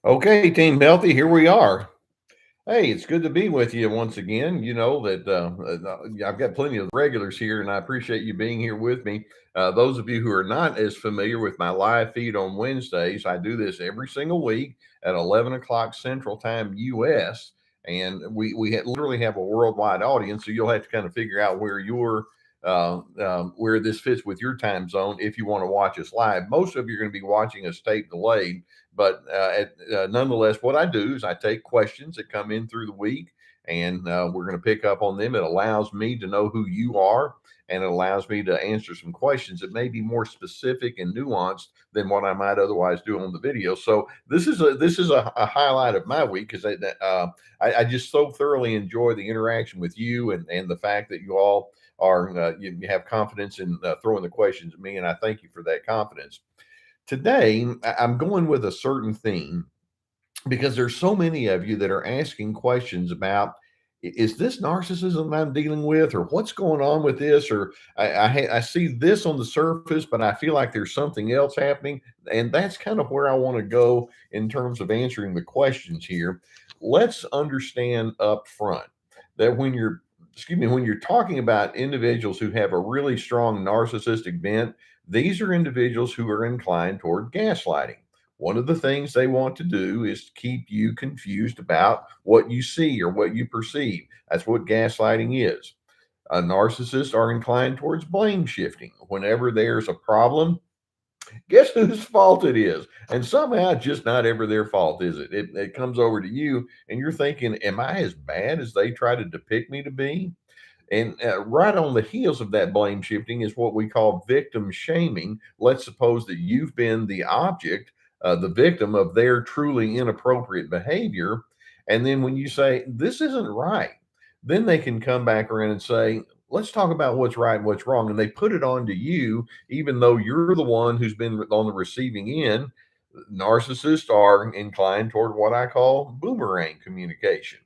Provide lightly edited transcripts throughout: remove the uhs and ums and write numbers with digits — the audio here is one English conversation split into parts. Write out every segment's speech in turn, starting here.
Okay, Team Healthy, here we are. Hey, it's good to be with you once again. You know that I've got plenty of regulars here, and I appreciate you being here with me. Those of you who are not as familiar with my live feed on Wednesdays, I do this every single week at 11 o'clock Central Time US. And literally have a worldwide audience, so you'll have to kind of figure out where this fits with your time zone if you want to watch us live. Most of you are going to be watching us tape delayed, but nonetheless, what I do is I take questions that come in through the week, and we're going to pick up on them. It allows me to know who you are, and it allows me to answer some questions that may be more specific and nuanced than what I might otherwise do on the video. So this is a highlight of my week because I just so thoroughly enjoy the interaction with you, and the fact that you all are you have confidence in throwing the questions at me, and I thank you for that confidence. Today, I'm going with a certain theme because there's so many of you that are asking questions about, is this narcissism I'm dealing with, or what's going on with this, or I see this on the surface, but I feel like there's something else happening. And that's kind of where I want to go in terms of answering the questions here. Let's understand up front that when you're talking about individuals who have a really strong narcissistic bent, these are individuals who are inclined toward gaslighting. One of the things they want to do is keep you confused about what you see or what you perceive. That's what gaslighting is. Narcissists are inclined towards blame shifting. Whenever there's a problem, guess whose fault it is? And somehow it's just not ever their fault, is it? It comes over to you, and you're thinking, am I as bad as they try to depict me to be? And right on the heels of that blame shifting is what we call victim shaming. Let's suppose that you've been the object, the victim of their truly inappropriate behavior. And then when you say, this isn't right, then they can come back around and say, let's talk about what's right and what's wrong. And they put it on to you, even though you're the one who's been on the receiving end. Narcissists are inclined toward what I call boomerang communication.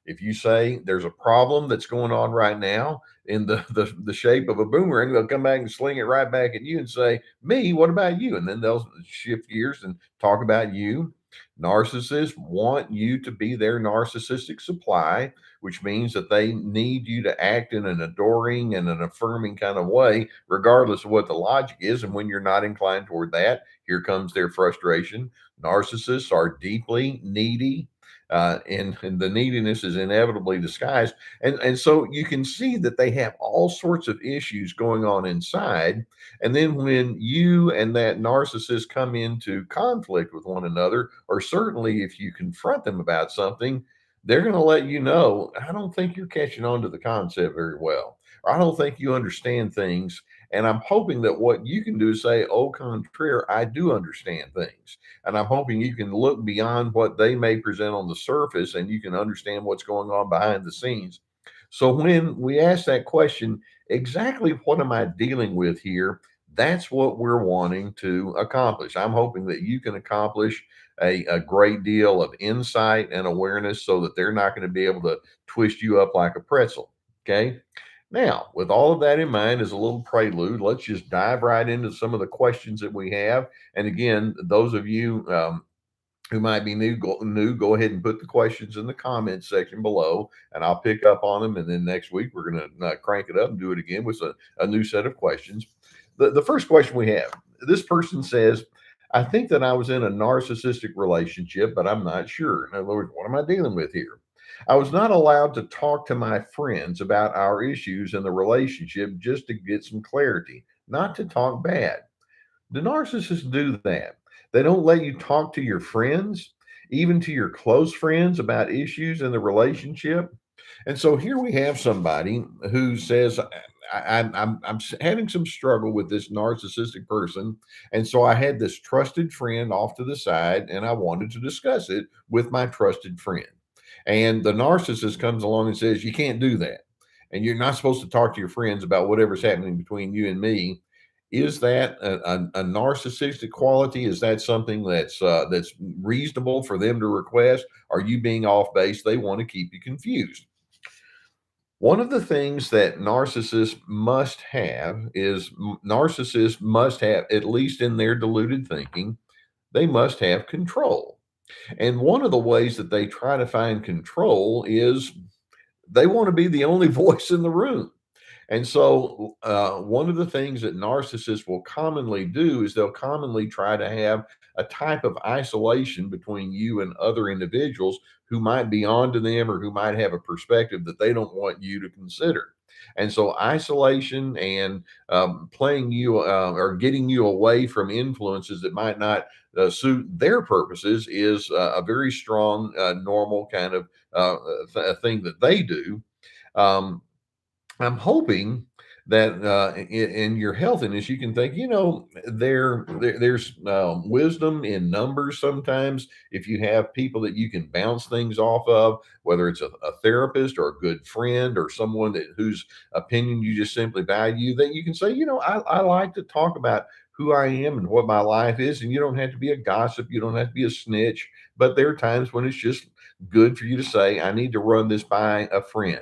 If you say there's a problem that's going on right now in the shape of a boomerang, they'll come back and sling it right back at you and say, me, what about you? And then they'll shift gears and talk about you. Narcissists want you to be their narcissistic supply, which means that they need you to act in an adoring and an affirming kind of way, regardless of what the logic is. And when you're not inclined toward that, here comes their frustration. Narcissists are deeply needy, and the neediness is inevitably disguised. And so you can see that they have all sorts of issues going on inside. And then when you and that narcissist come into conflict with one another, or certainly if you confront them about something, they're going to let you know, I don't think you're catching on to the concept very well, or I don't think you understand things. And I'm hoping that what you can do is say, au contraire, I do understand things. And I'm hoping you can look beyond what they may present on the surface and you can understand what's going on behind the scenes. So when we ask that question, exactly what am I dealing with here? That's what we're wanting to accomplish. I'm hoping that you can accomplish a great deal of insight and awareness so that they're not going to be able to twist you up like a pretzel. Okay. Now, with all of that in mind, as a little prelude, let's just dive right into some of the questions that we have. And again, those of you who might be go ahead and put the questions in the comments section below, and I'll pick up on them. And then next week, we're going to crank it up and do it again with a new set of questions. The first question we have, this person says, I think that I was in a narcissistic relationship, but I'm not sure. In other words, what am I dealing with here? I was not allowed to talk to my friends about our issues in the relationship just to get some clarity, not to talk bad. The narcissists do that. They don't let you talk to your friends, even to your close friends, about issues in the relationship. And so here we have somebody who says, I'm having some struggle with this narcissistic person. And so I had this trusted friend off to the side and I wanted to discuss it with my trusted friend. And the narcissist comes along and says, you can't do that. And you're not supposed to talk to your friends about whatever's happening between you and me. Is that a narcissistic quality? Is that something that's reasonable for them to request? Are you being off base? They want to keep you confused. One of the things that narcissists must have, at least in their deluded thinking, they must have control. And one of the ways that they try to find control is they want to be the only voice in the room. And so, one of the things that narcissists will commonly do is they'll commonly try to have a type of isolation between you and other individuals who might be onto them or who might have a perspective that they don't want you to consider. And so, isolation and playing you or getting you away from influences that might not suit their purposes is a very strong, normal kind of thing that they do. Um, I'm hoping that in your healthiness, you can think, there's wisdom in numbers sometimes. If you have people that you can bounce things off of, whether it's a therapist or a good friend or someone whose opinion you just simply value, that you can say, I like to talk about who I am and what my life is. And you don't have to be a gossip, you don't have to be a snitch, but there are times when it's just good for you to say, I need to run this by a friend.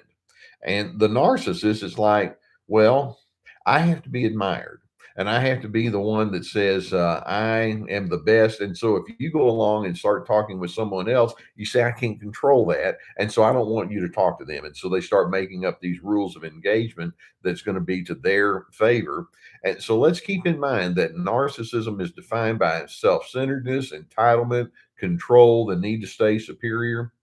And the narcissist is like, well, I have to be admired and I have to be the one that says, I am the best. And so if you go along and start talking with someone else, you say, I can't control that. And so I don't want you to talk to them. And so they start making up these rules of engagement that's going to be to their favor. And so let's keep in mind that narcissism is defined by self centeredness, entitlement, control, the need to stay superior.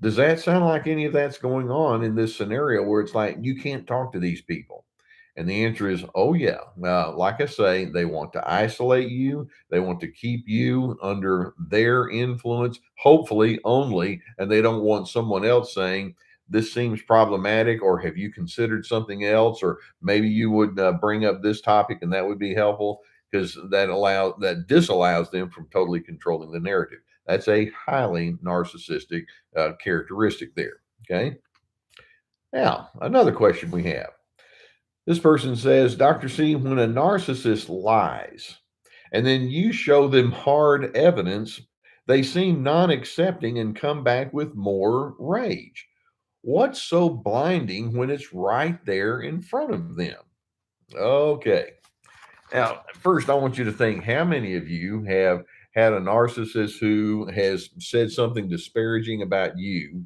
Does that sound like any of that's going on in this scenario where it's like you can't talk to these people? And the answer is, oh, yeah. Like I say, they want to isolate you. They want to keep you under their influence, hopefully only. And they don't want someone else saying, this seems problematic, or have you considered something else? Or maybe you would bring up this topic and that would be helpful, because that disallows them from totally controlling the narrative. That's a highly narcissistic characteristic there. Okay. Now, another question we have. This person says, Dr. C, when a narcissist lies and then you show them hard evidence, they seem non accepting and come back with more rage. What's so blinding when it's right there in front of them? Okay. Now, first, I want you to think, how many of you have had a narcissist who has said something disparaging about you?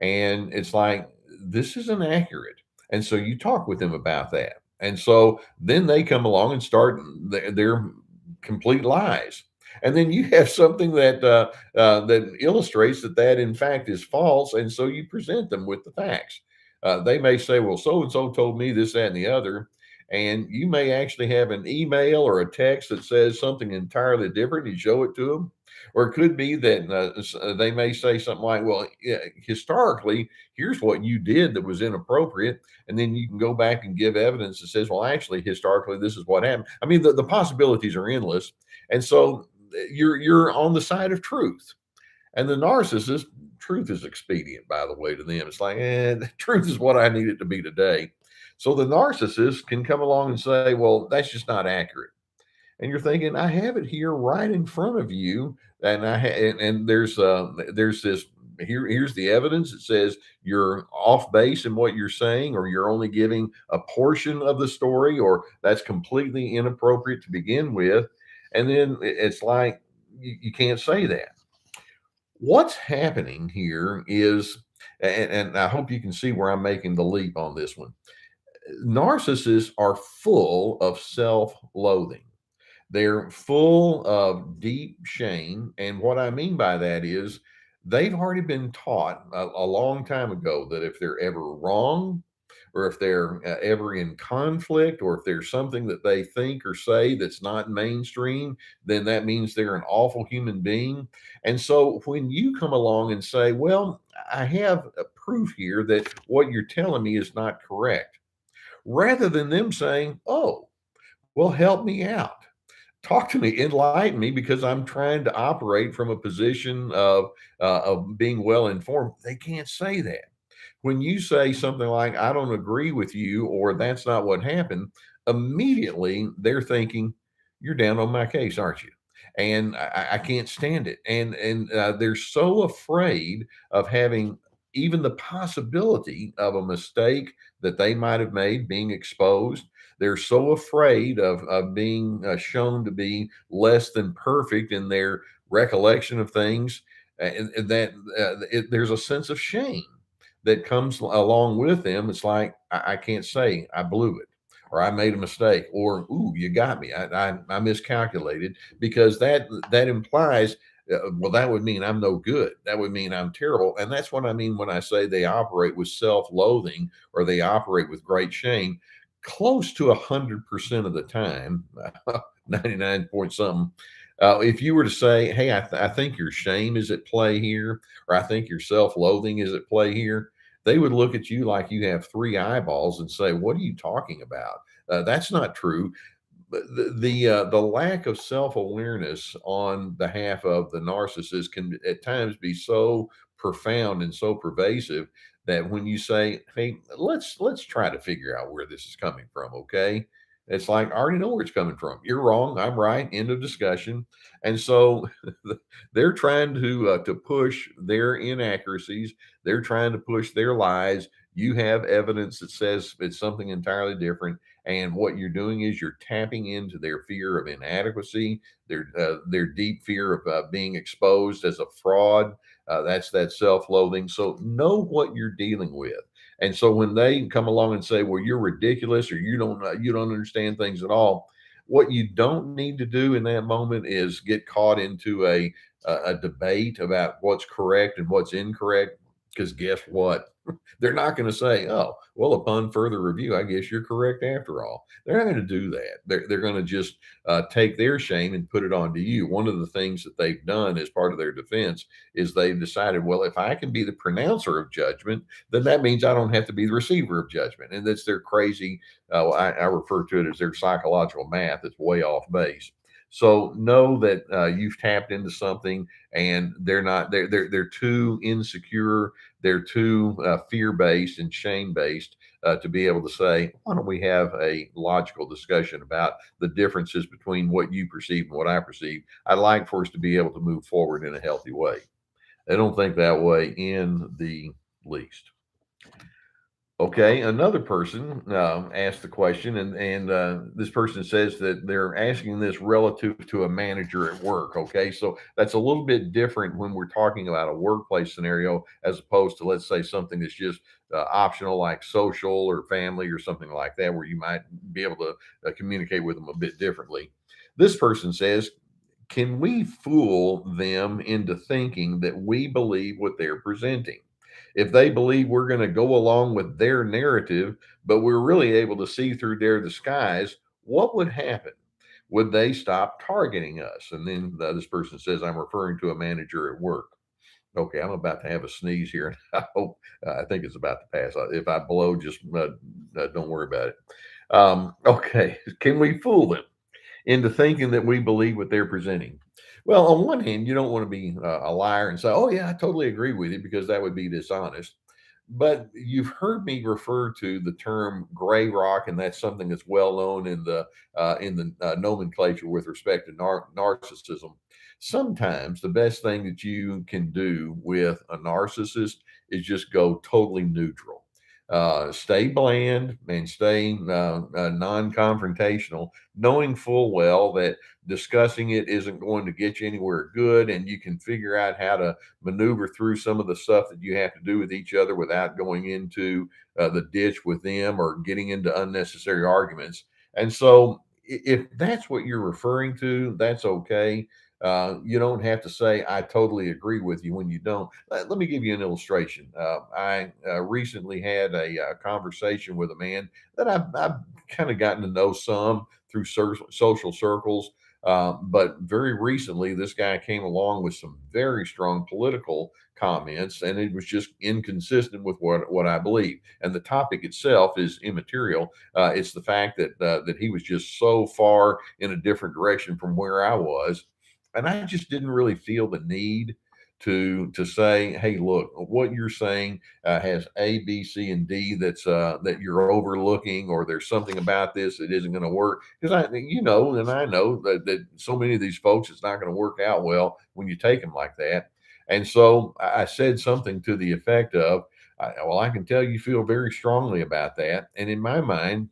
And it's like, this isn't accurate. And so you talk with them about that. And so then they come along and start their complete lies. And then you have something that illustrates that in fact is false. And so you present them with the facts. They may say, well, so and so told me this, that, and the other. And you may actually have an email or a text that says something entirely different. You show it to them. Or it could be that they may say something like, well, yeah, historically, here's what you did that was inappropriate. And then you can go back and give evidence that says, well, actually, historically, this is what happened. I mean, the possibilities are endless. And so you're on the side of truth. And the narcissist, truth is expedient, by the way, to them. It's like, the truth is what I need it to be today. So the narcissist can come along and say, well, that's just not accurate. And you're thinking, I have it here right in front of you, and and there's this here's the evidence. It says you're off base in what you're saying, or you're only giving a portion of the story, or that's completely inappropriate to begin with. And then it's like you can't say that. What's happening here is, and I hope you can see where I'm making the leap on this one. Narcissists are full of self-loathing. They're full of deep shame. And what I mean by that is they've already been taught a long time ago that if they're ever wrong, or if they're ever in conflict, or if there's something that they think or say that's not mainstream, then that means they're an awful human being. And so when you come along and say, well, I have a proof here that what you're telling me is not correct, rather than them saying, oh, well, help me out, talk to me, enlighten me, because I'm trying to operate from a position of being well informed. They can't say that. When you say something like, I don't agree with you, or that's not what happened, immediately they're thinking, you're down on my case, aren't you? And I can't stand it. And they're so afraid of having even the possibility of a mistake that they might have made being exposed. They're so afraid of being shown to be less than perfect in their recollection of things, and that there's a sense of shame that comes along with them. It's like, I can't say I blew it, or I made a mistake, or ooh, you got me. I miscalculated, because that implies, well, that would mean I'm no good. That would mean I'm terrible. And that's what I mean when I say they operate with self-loathing, or they operate with great shame. Close to 100% of the time, 99 point something. If you were to say, hey, I think your shame is at play here, or I think your self-loathing is at play here, they would look at you like you have three eyeballs and say, what are you talking about? That's not true. But the lack of self-awareness on behalf of the narcissist can at times be so profound and so pervasive that when you say, hey, let's try to figure out where this is coming from, okay? It's like, I already know where it's coming from. You're wrong, I'm right, end of discussion. And so they're trying to push their inaccuracies, they're trying to push their lies. You have evidence that says it's something entirely different, and what you're doing is you're tapping into their fear of inadequacy, their deep fear of being exposed as a fraud. That's that self-loathing. So know what you're dealing with. And so when they come along and say, "Well, you're ridiculous," or you don't understand things at all," what you don't need to do in that moment is get caught into a debate about what's correct and what's incorrect. Because guess what? They're not going to say, "Oh, well, upon further review, I guess you're correct after all." They're not going to do that. They're going to just take their shame and put it onto you. One of the things that they've done as part of their defense is they've decided, well, if I can be the pronouncer of judgment, then that means I don't have to be the receiver of judgment. And that's their crazy, I refer to it as their psychological math. It's way off base. So know that you've tapped into something, and they're not. They're too insecure. They're too fear based and shame based to be able to say, why don't we have a logical discussion about the differences between what you perceive and what I perceive? I'd like for us to be able to move forward in a healthy way. They don't think that way in the least. Okay, another person asked the question, and this person says that they're asking this relative to a manager at work. Okay, so that's a little bit different when we're talking about a workplace scenario, as opposed to, let's say, something that's just optional, like social or family or something like that, where you might be able to communicate with them a bit differently. This person says, can we fool them into thinking that we believe what they're presenting? If they believe we're going to go along with their narrative, but we're really able to see through their disguise, what would happen? Would they stop targeting us? And then this person says, I'm referring to a manager at work. Okay, I'm about to have a sneeze here. I hope, I think it's about to pass. If I blow, just don't worry about it. Okay, can we fool them into thinking that we believe what they're presenting? Well, on one hand, you don't want to be a liar and say, "Oh yeah, I totally agree with you," because that would be dishonest. But you've heard me refer to the term gray rock, and that's something that's well known in the nomenclature with respect to narcissism. Sometimes the best thing that you can do with a narcissist is just go totally neutral. Stay bland and stay non-confrontational, knowing full well that discussing it isn't going to get you anywhere good, and you can figure out how to maneuver through some of the stuff that you have to do with each other without going into the ditch with them or getting into unnecessary arguments. And so, if that's what you're referring to, that's okay. You don't have to say, I totally agree with you when you don't. Let me give you an illustration. I recently had a conversation with a man that I've kind of gotten to know some through social circles. But very recently, this guy came along with some very strong political comments, and it was just inconsistent with what I believe. And the topic itself is immaterial. It's the fact that he was just so far in a different direction from where I was, and I just didn't really feel the need to say, hey, look, what you're saying has A, B, C, and D that you're overlooking, or there's something about this that isn't going to work. Because and I know that so many of these folks, it's not going to work out well when you take them like that. And so I said something to the effect of, well, I can tell you feel very strongly about that. And in my mind,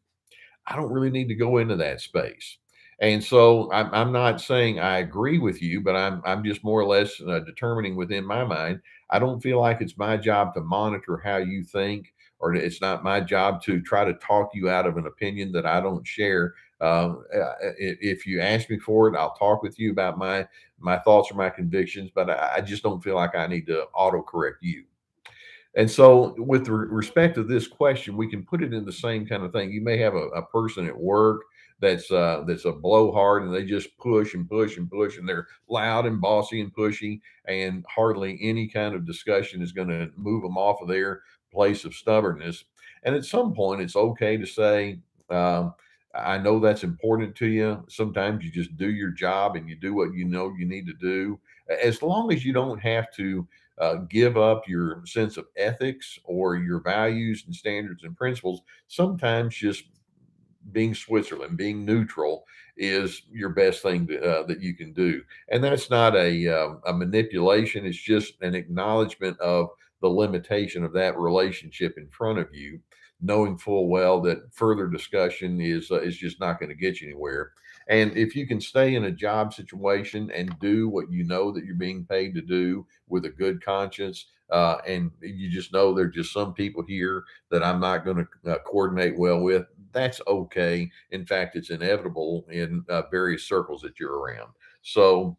I don't really need to go into that space. And so I'm not saying I agree with you, but I'm just more or less determining within my mind. I don't feel like it's my job to monitor how you think, or it's not my job to try to talk you out of an opinion that I don't share. If you ask me for it, I'll talk with you about my thoughts or my convictions, but I just don't feel like I need to autocorrect you. And so, with respect to this question, we can put it in the same kind of thing. You may have a person at work that's a blowhard, and they just push and push and push, and they're loud and bossy and pushy, and hardly any kind of discussion is going to move them off of their place of stubbornness. And at some point, it's okay to say, "I know that's important to you. Sometimes you just do your job and you do what you know you need to do, as long as you don't have to." Give up your sense of ethics or your values and standards and principles. Sometimes just being Switzerland, being neutral is your best thing that you can do. And that's not a manipulation. It's just an acknowledgement of the limitation of that relationship in front of you, knowing full well that further discussion is just not going to get you anywhere. And if you can stay in a job situation and do what you know that you're being paid to do with a good conscience, and you just know there's just some people here that I'm not going to coordinate well with, that's okay. In fact, it's inevitable in various circles that you're around. So,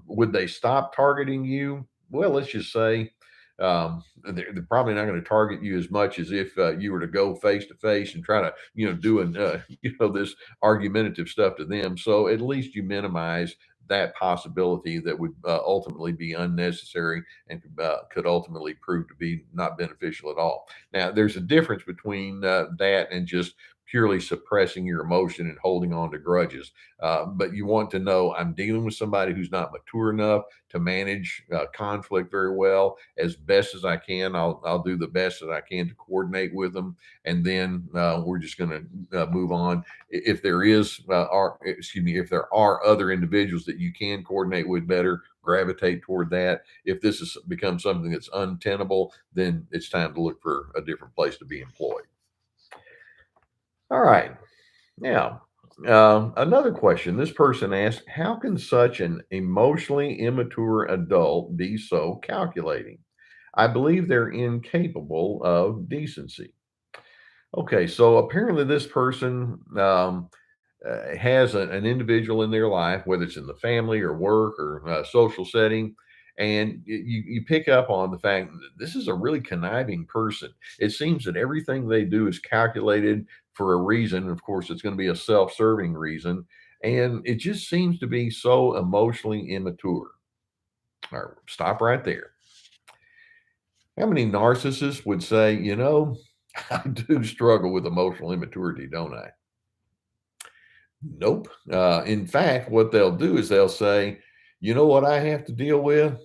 would they stop targeting you? Well, let's just say they're probably not going to target you as much as if you were to go face to face and try to, doing, this argumentative stuff to them. So at least you minimize that possibility that would ultimately be unnecessary and could ultimately prove to be not beneficial at all. Now, there's a difference between that and just purely suppressing your emotion and holding on to grudges. But you want to know I'm dealing with somebody who's not mature enough to manage conflict very well. As best as I can, I'll do the best that I can to coordinate with them, and then we're just going to move on. If there is, if there are other individuals that you can coordinate with better, gravitate toward that. If this has become something that's untenable, then it's time to look for a different place to be employed. All right. Now, another question. This person asked, how can such an emotionally immature adult be so calculating? I believe they're incapable of decency. Okay, so apparently this person has an individual in their life, whether it's in the family or work or social setting, and you pick up on the fact that this is a really conniving person. It seems that everything they do is calculated for a reason. Of course, it's going to be a self-serving reason, and it just seems to be so emotionally immature. All right, stop right there. How many narcissists would say, I do struggle with emotional immaturity, don't I? Nope. In fact, what they'll do is they'll say, you know what I have to deal with?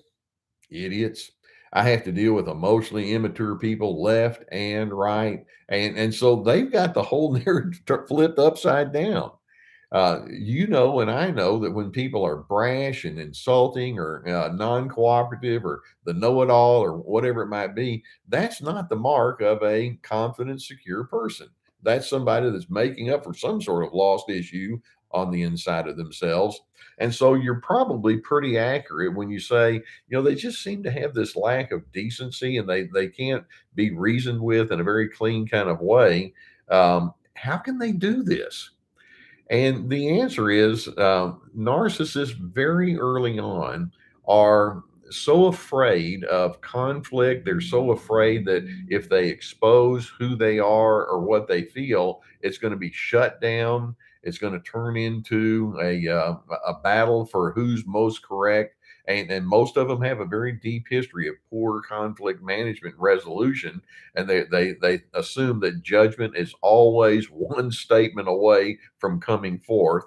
Idiots. I have to deal with emotionally immature people left and right. And so they've got the whole narrative flipped upside down. And I know that when people are brash and insulting or non cooperative or the know it all or whatever it might be, that's not the mark of a confident, secure person. That's somebody that's making up for some sort of lost issue on the inside of themselves. And so you're probably pretty accurate when you say, they just seem to have this lack of decency and they can't be reasoned with in a very clean kind of way. How can they do this? And the answer is narcissists very early on are so afraid of conflict. They're so afraid that if they expose who they are or what they feel, it's going to be shut down. It's going to turn into a battle for who's most correct. And most of them have a very deep history of poor conflict management resolution, and they assume that judgment is always one statement away from coming forth.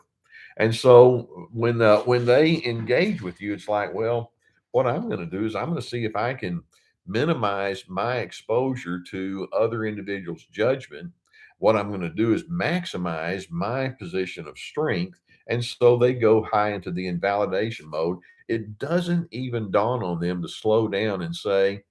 And so when they engage with you, it's like, well, what I'm going to do is I'm going to see if I can minimize my exposure to other individuals' judgment. What I'm going to do is maximize my position of strength. And so they go high into the invalidation mode. It doesn't even dawn on them to slow down and say,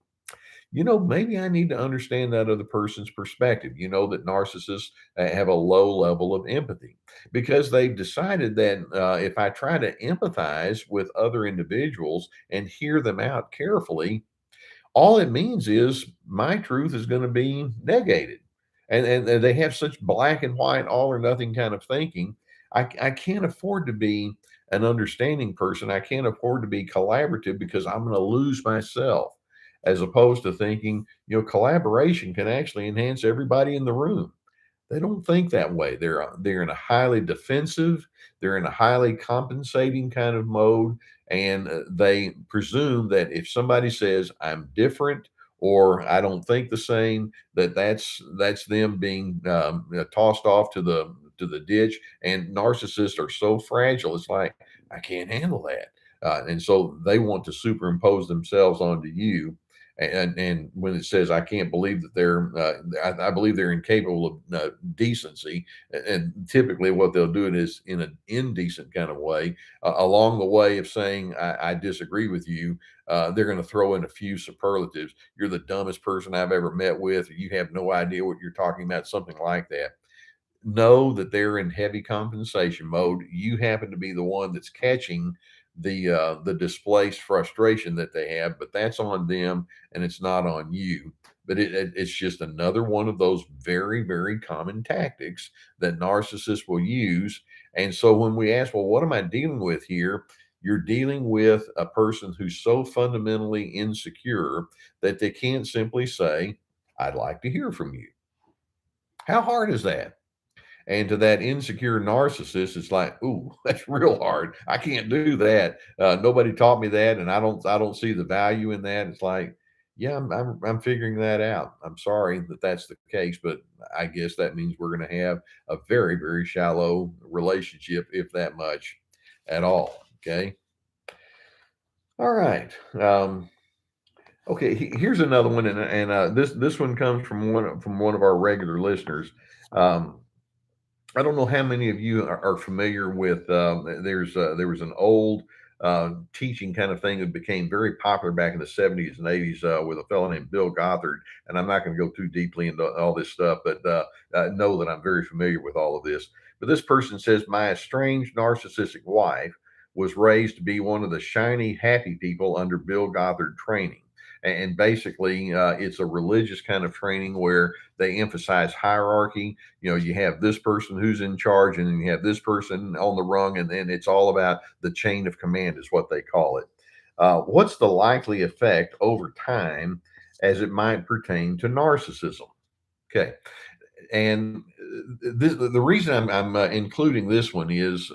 maybe I need to understand that other person's perspective. That narcissists have a low level of empathy because they've decided that if I try to empathize with other individuals and hear them out carefully, all it means is my truth is going to be negated. And they have such black and white, all or nothing kind of thinking. I can't afford to be an understanding person. I can't afford to be collaborative because I'm going to lose myself, as opposed to thinking, collaboration can actually enhance everybody in the room. They don't think that way. They're in a highly defensive, they're in a highly compensating kind of mode, and they presume that if somebody says I'm different or I don't think the same, that's them being tossed off to the ditch. And narcissists are so fragile. It's like I can't handle that, and so they want to superimpose themselves onto you. And when it says I can't believe that I believe they're incapable of decency, and typically what they'll do it is in an indecent kind of way. Along the way of saying I disagree with you, they're going to throw in a few superlatives. You're the dumbest person I've ever met with, or you have no idea what you're talking about, something like that. Know that they're in heavy compensation mode. You happen to be the one that's catching the displaced frustration that they have, but that's on them and it's not on you. But it's just another one of those very, very common tactics that narcissists will use. And so when we ask, well, what am I dealing with here? You're dealing with a person who's so fundamentally insecure that they can't simply say, I'd like to hear from you. How hard is that? And to that insecure narcissist, it's like, ooh, that's real hard. I can't do that. Nobody taught me that, and I don't see the value in that. It's like, yeah, I'm figuring that out. I'm sorry that that's the case, but I guess that means we're going to have a very, very shallow relationship, if that much at all. Okay. All right. Okay. Here's another one, and this one comes from one of our regular listeners. Um, I don't know how many of you are familiar with. There was an old teaching kind of thing that became very popular back in the 70s and 80s with a fellow named Bill Gothard. And I'm not going to go too deeply into all this stuff, but know that I'm very familiar with all of this. But this person says, my estranged narcissistic wife was raised to be one of the shiny, happy people under Bill Gothard training. And basically, it's a religious kind of training where they emphasize hierarchy. You have this person who's in charge, and then you have this person on the rung, and then it's all about the chain of command, is what they call it. What's the likely effect over time as it might pertain to narcissism? Okay. And the reason I'm including this one is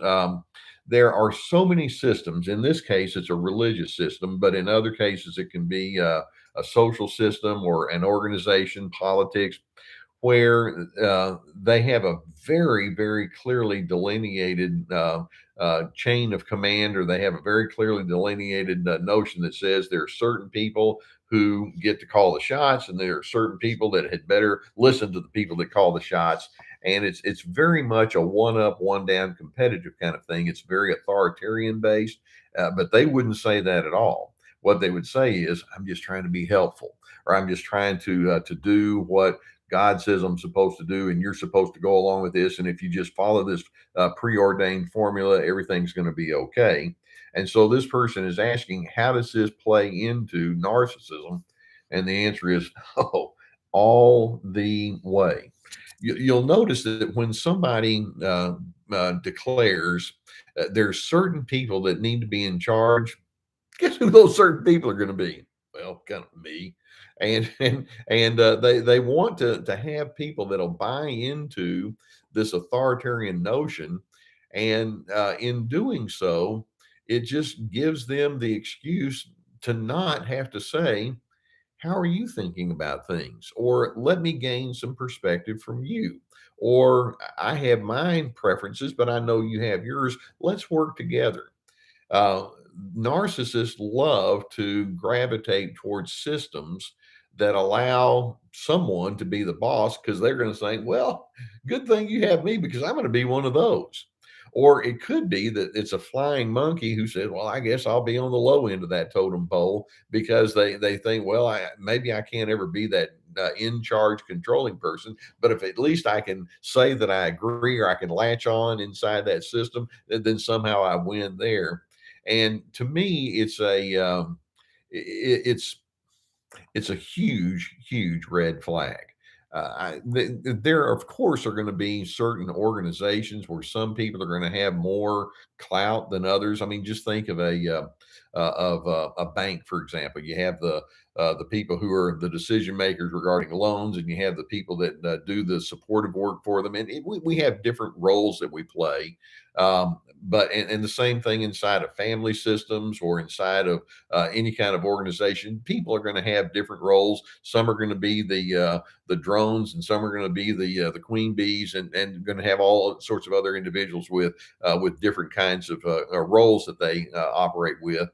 there are so many systems. In this case, it's a religious system, but in other cases, it can be a social system or an organization, politics, where they have a very, very clearly delineated chain of command, or they have a very clearly delineated notion that says there are certain people who get to call the shots, and there are certain people that had better listen to the people that call the shots. And it's very much a one up, one down competitive kind of thing. It's very authoritarian based, but they wouldn't say that at all. What they would say is, "I'm just trying to be helpful," or "I'm just trying to do what God says I'm supposed to do, and you're supposed to go along with this. And if you just follow this preordained formula, everything's going to be okay." And so this person is asking, how does this play into narcissism? And the answer is, oh, all the way. You'll notice that when somebody declares there's certain people that need to be in charge, guess who those certain people are going to be? Well, kind of me. And they want to have people that'll buy into this authoritarian notion, and in doing so, it just gives them the excuse to not have to say, how are you thinking about things? Or let me gain some perspective from you. Or I have my preferences, but I know you have yours. Let's work together. Uh, Narcissists love to gravitate towards systems that allow someone to be the boss, because they're going to say, well, good thing you have me because I'm going to be one of those. Or it could be that it's a flying monkey who said, well, I guess I'll be on the low end of that totem pole because they think, well, maybe I can't ever be that in charge controlling person, but if at least I can say that I agree or I can latch on inside that system, then somehow I win there. And to me, it's it's a huge red flag. There, of course, are going to be certain organizations where some people are going to have more clout than others. I mean, just think of a bank, for example. You have the people who are the decision makers regarding loans, and you have the people that do the supportive work for them. And we have different roles that we play. And the same thing inside of family systems or inside of any kind of organization. People are going to have different roles. Some are going to be the drones, and some are going to be the queen bees, and going to have all sorts of other individuals with different kinds of roles that they operate with.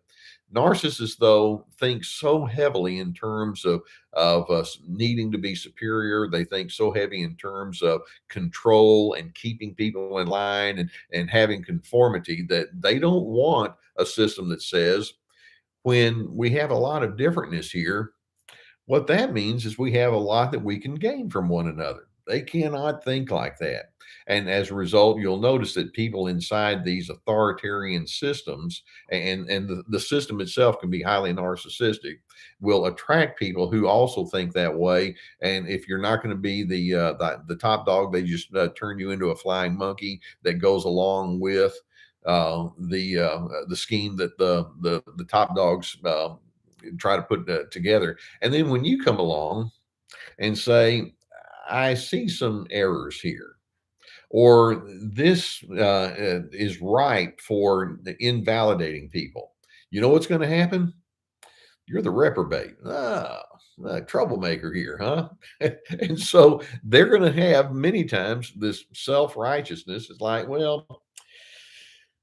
Narcissists, though, think so heavily in terms of us needing to be superior. They think so heavy in terms of control and keeping people in line and having conformity that they don't want a system that says, when we have a lot of differentness here, what that means is we have a lot that we can gain from one another. They cannot think like that. And as a result, you'll notice that people inside these authoritarian systems, and the system itself can be highly narcissistic, will attract people who also think that way. And if you're not going to be the top dog, they just turn you into a flying monkey that goes along with the scheme that the top dogs try to put together. And then when you come along and say, I see some errors here, or this is right for invalidating people, you know what's going to happen? You're the reprobate. Troublemaker here, huh? And so they're going to have many times this self righteousness. Is like, well,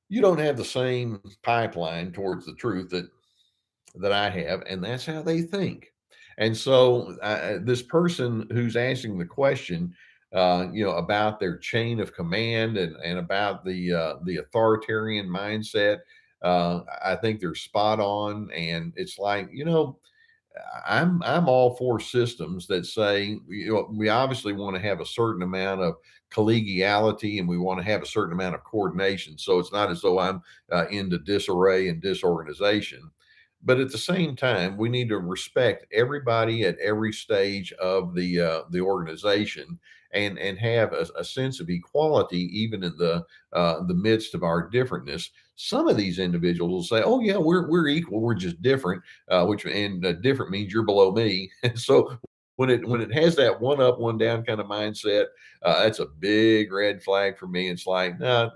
you don't have the same pipeline towards the truth that I have, and that's how they think. And so, this person who's asking the question, about their chain of command and about the authoritarian mindset, I think they're spot on. And it's like, I'm all for systems that say, we obviously want to have a certain amount of collegiality and we want to have a certain amount of coordination. So it's not as though I'm into disarray and disorganization. But at the same time, we need to respect everybody at every stage of the organization, and have a sense of equality even in the midst of our differentness. Some of these individuals will say, "Oh yeah, we're equal. We're just different," which and different means you're below me. And so when it has that one up, one down kind of mindset, that's a big red flag for me. It's like, no,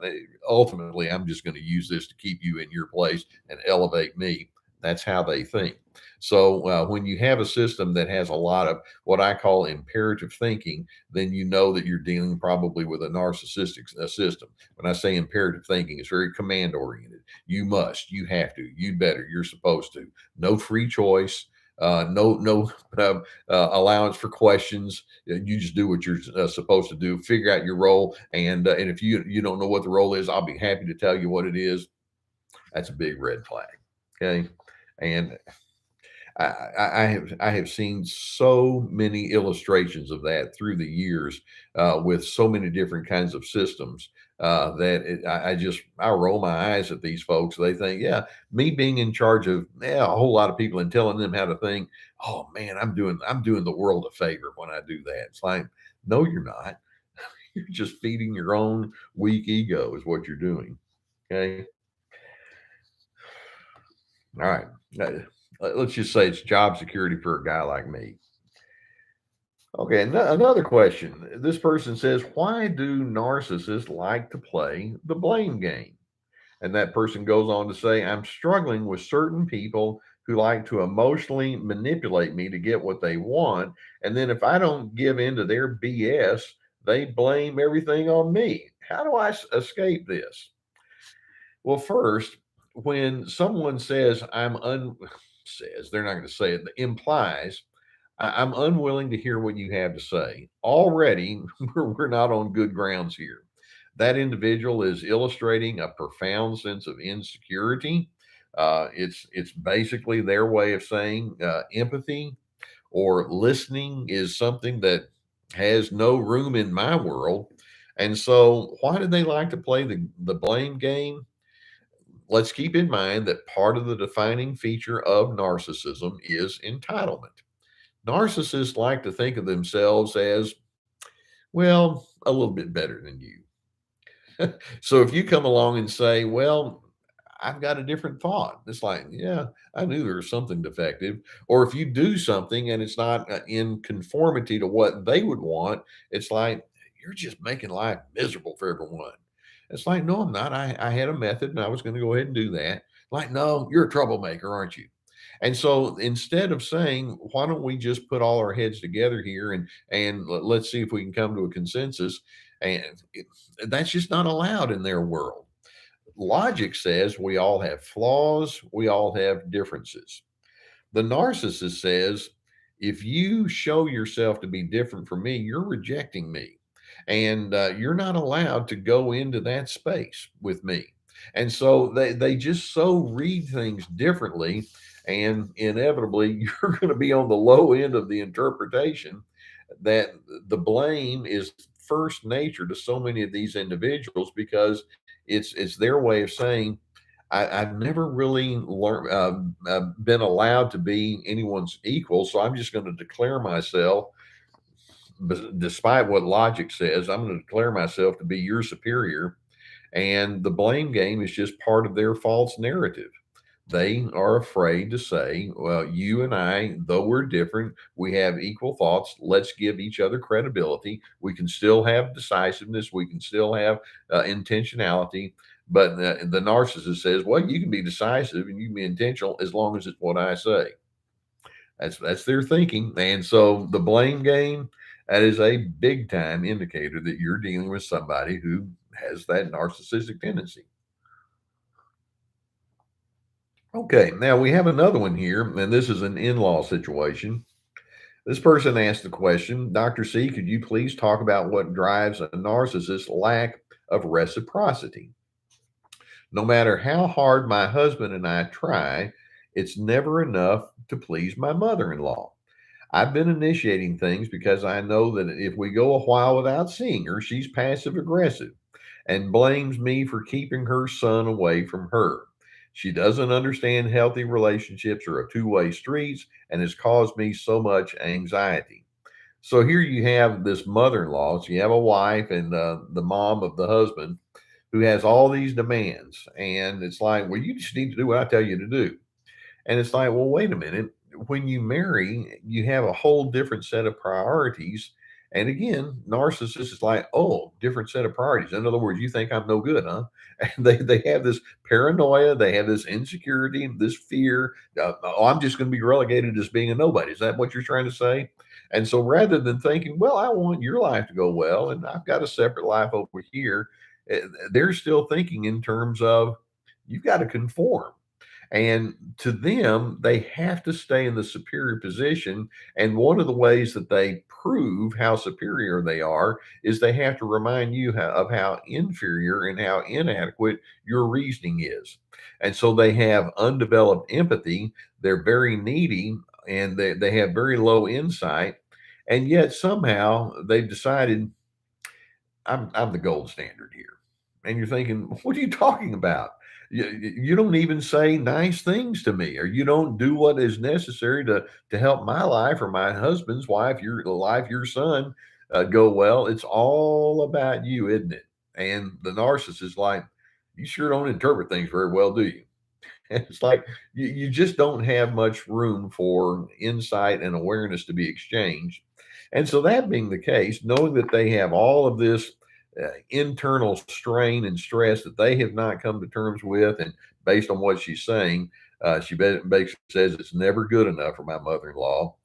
ultimately, I'm just going to use this to keep you in your place and elevate me. That's how they think. So when you have a system that has a lot of what I call imperative thinking, then you know that you're dealing probably with a narcissistic system. When I say imperative thinking, it's very command oriented. You must, you have to, you'd better, you're supposed to. No free choice. No allowance for questions. You just do what you're supposed to do. Figure out your role, and if you don't know what the role is, I'll be happy to tell you what it is. That's a big red flag. Okay, and I have seen so many illustrations of that through the years with so many different kinds of systems that I roll my eyes at these folks. They think, yeah, me being in charge of a whole lot of people and telling them how to think. Oh man, I'm doing the world a favor when I do that. It's like, no, you're not. You're just feeding your own weak ego is what you're doing. Okay. All right. Let's just say it's job security for a guy like me. Okay, another question. This person says, why do narcissists like to play the blame game? And that person goes on to say, I'm struggling with certain people who like to emotionally manipulate me to get what they want. And then if I don't give in to their BS, they blame everything on me. How do I escape this? Well, first, when someone says says, they're not going to say it, implies, I'm unwilling to hear what you have to say. Already, we're not on good grounds here. That individual is illustrating a profound sense of insecurity. It's basically their way of saying empathy or listening is something that has no room in my world. And so, why do they like to play the blame game? Let's keep in mind that part of the defining feature of narcissism is entitlement. Narcissists like to think of themselves as, well, a little bit better than you. So if you come along and say, well, I've got a different thought, it's like, yeah, I knew there was something defective. Or if you do something and it's not in conformity to what they would want, it's like, you're just making life miserable for everyone. It's like, no, I'm not. I had a method and I was going to go ahead and do that. Like, no, you're a troublemaker, aren't you? And so instead of saying, why don't we just put all our heads together here and let's see if we can come to a consensus, and that's just not allowed in their world. Logic says we all have flaws, we all have differences. The narcissist says, if you show yourself to be different from me, you're rejecting me. And you're not allowed to go into that space with me. And so they just so read things differently. And inevitably, you're going to be on the low end of the interpretation that the blame is first nature to so many of these individuals because it's their way of saying, I've never really learned, been allowed to be anyone's equal. So I'm just going to declare myself, despite what logic says, I'm going to declare myself to be your superior. And the blame game is just part of their false narrative. They are afraid to say, well, you and I, though we're different, we have equal thoughts. Let's give each other credibility. We can still have decisiveness. We can still have intentionality. But the narcissist says, well, you can be decisive and you can be intentional as long as it's what I say. That's their thinking. And so the blame game, that is a big time indicator that you're dealing with somebody who has that narcissistic tendency. Okay, now we have another one here, and this is an in law situation. This person asked the question, Dr. C, could you please talk about what drives a narcissist's lack of reciprocity? No matter how hard my husband and I try, it's never enough to please my mother in law. I've been initiating things because I know that if we go a while without seeing her, she's passive aggressive and blames me for keeping her son away from her. She doesn't understand healthy relationships are a two-way streets and has caused me so much anxiety. So here you have this mother-in-law. So you have a wife and the mom of the husband who has all these demands. And it's like, well, you just need to do what I tell you to do. And it's like, well, wait a minute. When you marry, you have a whole different set of priorities. And again, narcissist is like, oh, different set of priorities. In other words, you think I'm no good, huh? And they have this paranoia, they have this insecurity, this fear. Oh, I'm just going to be relegated as being a nobody. Is that what you're trying to say? And so rather than thinking, well, I want your life to go well, and I've got a separate life over here, eh, they're still thinking in terms of you've got to conform. And to them, they have to stay in the superior position. And one of the ways that they prove how superior they are is they have to remind you of how inferior and how inadequate your reasoning is. And so they have undeveloped empathy. They're very needy and they have very low insight. And yet somehow they've decided I'm the gold standard here. And you're thinking, what are you talking about? You don't even say nice things to me, or you don't do what is necessary to help my life or my husband's wife, your life, your son go well. It's all about you, isn't it? And the narcissist is like, you sure don't interpret things very well, do you? It's like you just don't have much room for insight and awareness to be exchanged. And so, that being the case, knowing that they have all of this internal strain and stress that they have not come to terms with, and based on what she's saying, she basically says it's never good enough for my mother in law.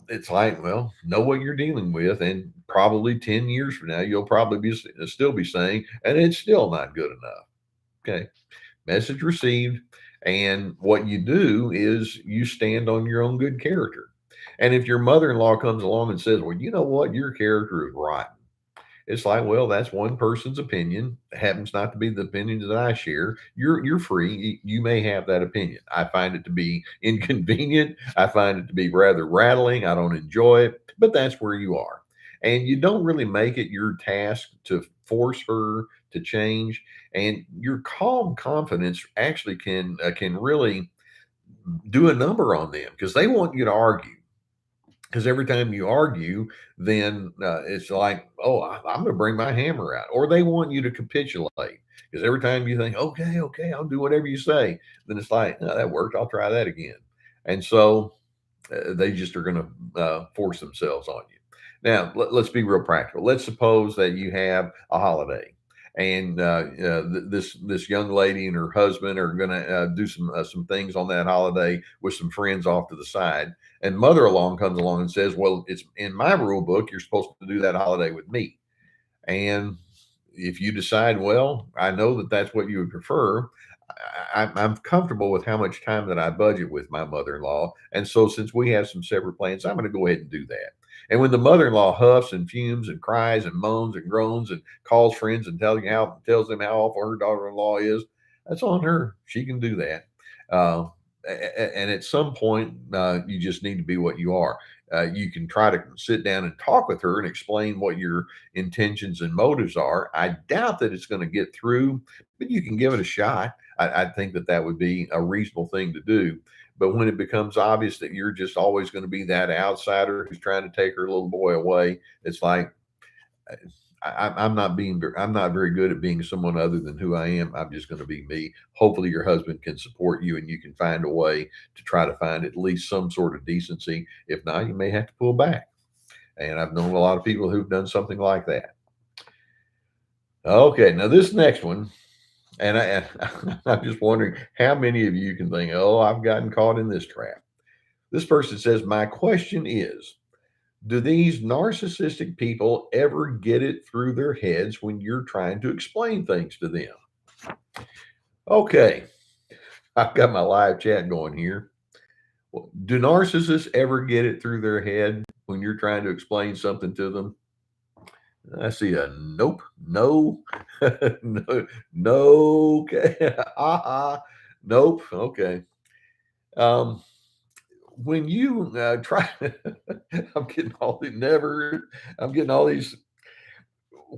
It's like, well, know what you're dealing with, and probably 10 years from now, you'll probably still be saying, and it's still not good enough. Okay. Message received. And what you do is you stand on your own good character. And if your mother in law comes along and says, well, you know what, your character is rotten, It's like, well, that's one person's opinion. It happens not to be the opinion that I share. You're free. You may have that opinion. I find it to be inconvenient. I find it to be rather rattling. I don't enjoy it, but that's where you are. And you don't really make it your task to force her to change. And your calm confidence actually can really do a number on them because they want you to argue. Because every time you argue, then it's like, oh, I'm going to bring my hammer out. Or they want you to capitulate. Because every time you think, okay, okay, I'll do whatever you say, then it's like, no, that worked. I'll try that again. And so they just are going to force themselves on you. Now, let's be real practical. Let's suppose that you have a holiday, and this young lady and her husband are going to do some things on that holiday with some friends off to the side. And mother-in-law comes along and says, "Well, it's in my rule book. You're supposed to do that holiday with me." And if you decide, well, I know that that's what you would prefer, I'm comfortable with how much time that I budget with my mother-in-law. And so since we have some separate plans, I'm going to go ahead and do that. And when the mother-in-law huffs and fumes and cries and moans and groans and calls friends and tells them how awful her daughter-in-law is, that's on her. She can do that. Uh, and at some point, you just need to be what you are. You can try to sit down and talk with her and explain what your intentions and motives are. I doubt that it's going to get through, but you can give it a shot. I think that that would be a reasonable thing to do. But when it becomes obvious that you're just always going to be that outsider who's trying to take her little boy away, it's like I'm not very good at being someone other than who I am. I'm just going to be me. Hopefully, your husband can support you, and you can find a way to try to find at least some sort of decency. If not, you may have to pull back. And I've known a lot of people who've done something like that. Okay, now this next one. And I'm just wondering how many of you can think, oh, I've gotten caught in this trap. This person says, my question is, do these narcissistic people ever get it through their heads when you're trying to explain things to them? Okay, I've got my live chat going here. Well, do narcissists ever get it through their head when you're trying to explain something to them? I see a nope, no, no, no, okay, nope, okay. Um, when you try, I'm getting all these never, I'm getting all these.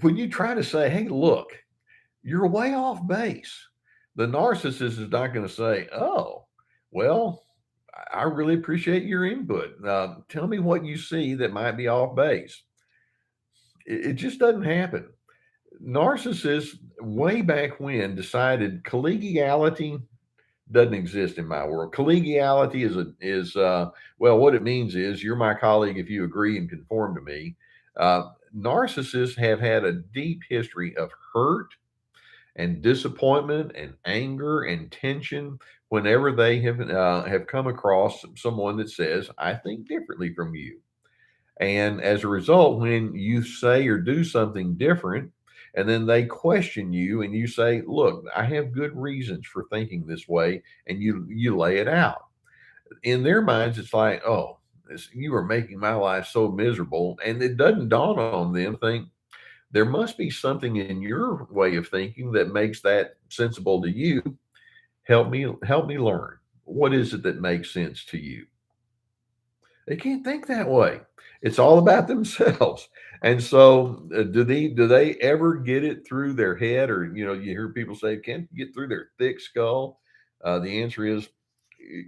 When you try to say, "Hey, look, you're way off base," the narcissist is not going to say, "Oh, well, I really appreciate your input. Tell me what you see that might be off base." It just doesn't happen. Narcissists, way back when, decided collegiality doesn't exist in my world. Collegiality well, what it means is you're my colleague if you agree and conform to me. Narcissists have had a deep history of hurt and disappointment and anger and tension whenever they have come across someone that says, "I think differently from you." And as a result, when you say or do something different, and then they question you and you say, "Look, I have good reasons for thinking this way," and you lay it out. In their minds, it's like, "Oh, you are making my life so miserable." And it doesn't dawn on them, think there must be something in your way of thinking that makes that sensible to you. Help me learn. What is it that makes sense to you? They can't think that way. It's all about themselves. And so, do they ever get it through their head, or you hear people say, "Can't get through their thick skull"? The answer is,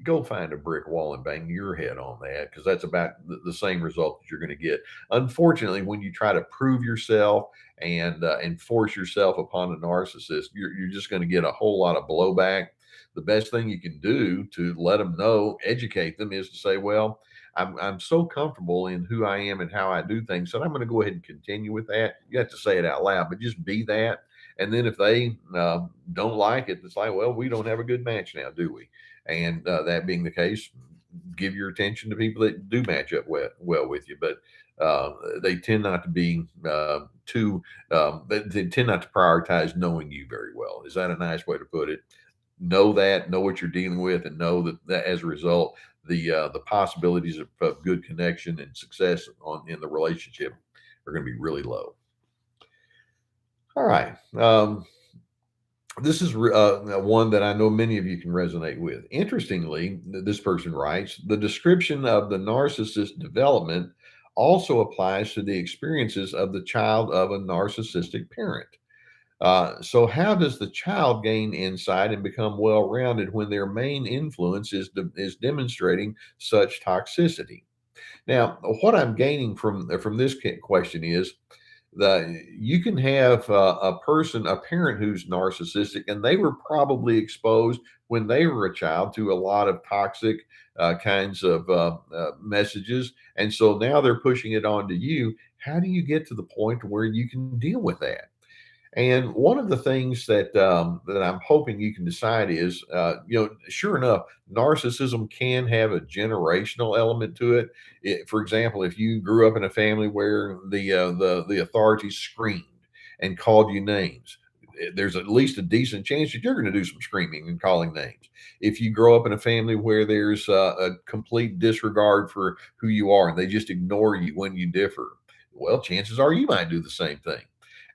go find a brick wall and bang your head on that, because that's about the same result that you're going to get. Unfortunately, when you try to prove yourself and force yourself upon a narcissist, you're just going to get a whole lot of blowback. The best thing you can do to let them know, educate them, is to say, "Well, I'm so comfortable in who I am and how I do things, so I'm going to go ahead and continue with that." You have to say it out loud, but just be that. And then if they don't like it, it's like, well, we don't have a good match now, do we? And that being the case, give your attention to people that do match up well with you. But they tend not to be they tend not to prioritize knowing you very well. Is that a nice way to put it? Know what you're dealing with, and know that as a result, the possibilities of good connection and success in the relationship are going to be really low. All right. This is one that I know many of you can resonate with. Interestingly, this person writes, the description of the narcissist development also applies to the experiences of the child of a narcissistic parent. So, how does the child gain insight and become well rounded when their main influence is demonstrating such toxicity? Now, what I'm gaining from this question is that you can have a parent who's narcissistic, and they were probably exposed when they were a child to a lot of toxic kinds of messages, and so now they're pushing it onto you. How do you get to the point where you can deal with that? And one of the things that I'm hoping you can decide is, sure enough, narcissism can have a generational element to it. For example, if you grew up in a family where the authorities screamed and called you names, there's at least a decent chance that you're going to do some screaming and calling names. If you grow up in a family where there's a complete disregard for who you are and they just ignore you when you differ, well, chances are you might do the same thing.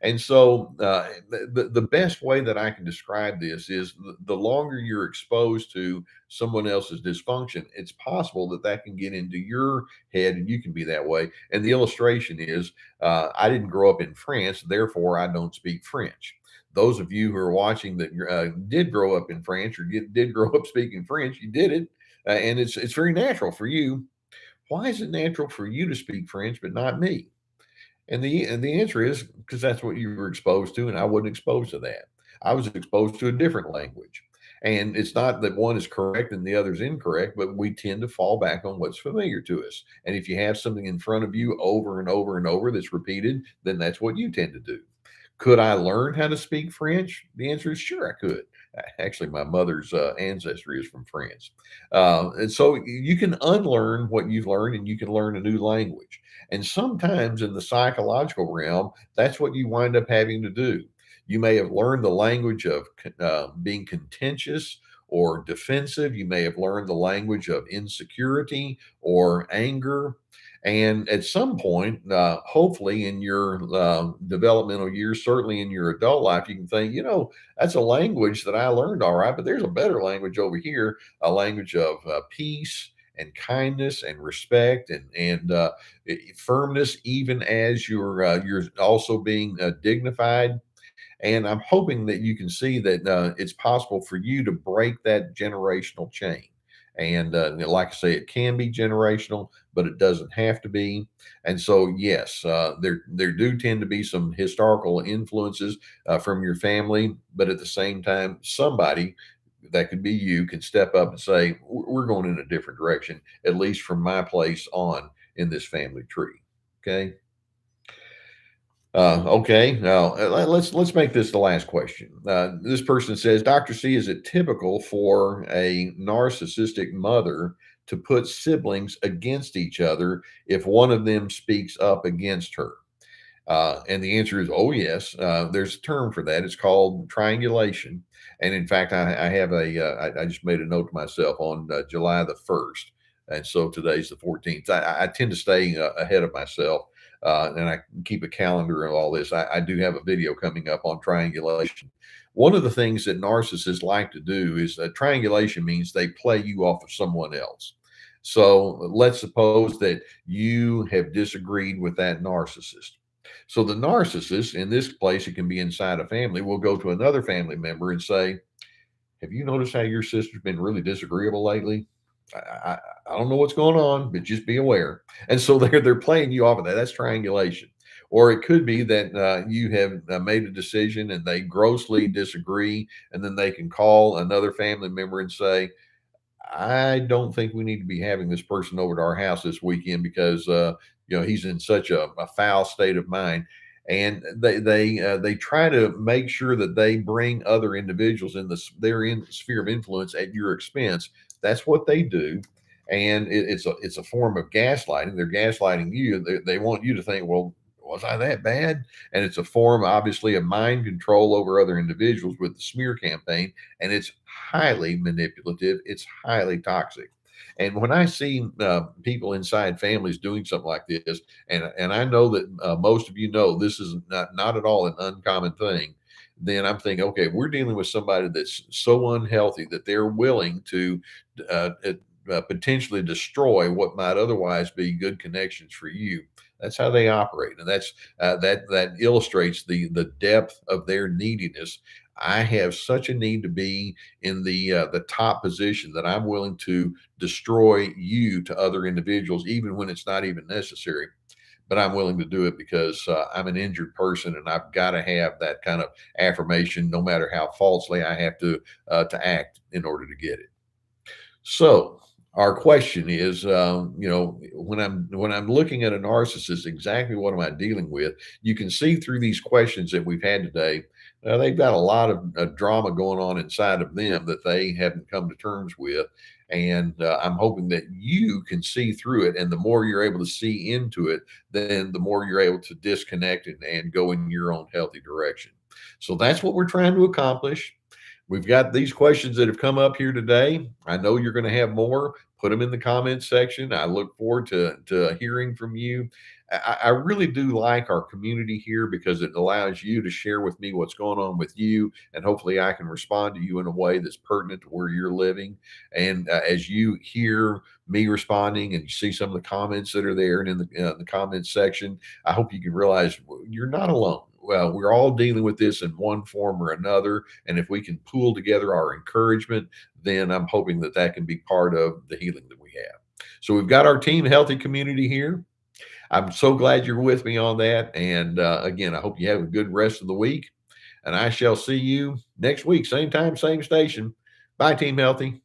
And so, the best way that I can describe this is the longer you're exposed to someone else's dysfunction, it's possible that that can get into your head and you can be that way. And the illustration is, I didn't grow up in France, therefore I don't speak French. Those of you who are watching that did grow up in France or did grow up speaking French, you did it, and it's very natural for you. Why is it natural for you to speak French but not me? And the answer is because that's what you were exposed to, and I wasn't exposed to that. I was exposed to a different language. And it's not that one is correct and the other is incorrect, but we tend to fall back on what's familiar to us. And if you have something in front of you over and over and over that's repeated, then that's what you tend to do. Could I learn how to speak French? The answer is sure, I could. Actually, my mother's ancestry is from France. And so you can unlearn what you've learned and you can learn a new language. And sometimes in the psychological realm, that's what you wind up having to do. You may have learned the language of being contentious or defensive. You may have learned the language of insecurity or anger. And at some point, hopefully in your developmental years, certainly in your adult life, you can think, that's a language that I learned all right, but there's a better language over here, a language of peace and kindness and respect and firmness, even as you're also being dignified. And I'm hoping that you can see that it's possible for you to break that generational chain. And like I say, it can be generational, but it doesn't have to be. And so, yes, there do tend to be some historical influences from your family, but at the same time, somebody that could be you can step up and say, We're going in a different direction, at least from my place on in this family tree." Okay. Okay, now let's make this the last question. This person says, "Dr. C, is it typical for a narcissistic mother to put siblings against each other if one of them speaks up against her?" And the answer is, oh yes. There's a term for that. It's called triangulation. And in fact, I have I just made a note to myself on July the 1st. And so today's the 14th. I tend to stay ahead of myself and I keep a calendar and all this. I do have a video coming up on triangulation. One of the things that narcissists like to do is triangulation means they play you off of someone else. So let's suppose that you have disagreed with that narcissist. So the narcissist, in this place, it can be inside a family, will go to another family member and say, "Have you noticed how your sister's been really disagreeable lately? I don't know what's going on, but just be aware." And so they're playing you off of that. That's triangulation. Or it could be that you have made a decision and they grossly disagree, and then they can call another family member and say, "I don't think we need to be having this person over to our house this weekend because he's in such a foul state of mind." And they try to make sure that they bring other individuals in their in sphere of influence at your expense. That's what they do, and it's a form of gaslighting. They're gaslighting you. They want you to think, well, was I that bad? And it's a form, obviously, of mind control over other individuals with the smear campaign, and it's highly manipulative. It's highly toxic. And when I see people inside families doing something like this, and I know that most of you know this is not at all an uncommon thing, then I'm thinking, okay, we're dealing with somebody that's so unhealthy that they're willing to potentially destroy what might otherwise be good connections for you. That's how they operate, and that illustrates the depth of their neediness. I have such a need to be in the top position that I'm willing to destroy you to other individuals, even when it's not even necessary. But I'm willing to do it because I'm an injured person, and I've got to have that kind of affirmation, no matter how falsely I have to act in order to get it. So our question is, when I'm looking at a narcissist, exactly what am I dealing with? You can see through these questions that we've had today, they've got a lot of drama going on inside of them that they haven't come to terms with. And I'm hoping that you can see through it. And the more you're able to see into it, then the more you're able to disconnect and go in your own healthy direction. So that's what we're trying to accomplish. We've got these questions that have come up here today. I know you're going to have more. Put them in the comments section. I look forward to hearing from you. I really do like our community here because it allows you to share with me what's going on with you, and hopefully I can respond to you in a way that's pertinent to where you're living. And as you hear me responding and you see some of the comments that are there and in the comments section, I hope you can realize you're not alone. Well, we're all dealing with this in one form or another. And if we can pool together our encouragement, then I'm hoping that that can be part of the healing that we have. So we've got our team healthy community here. I'm so glad you're with me on that. And again, I hope you have a good rest of the week. And I shall see you next week, same time, same station. Bye, Team Healthy.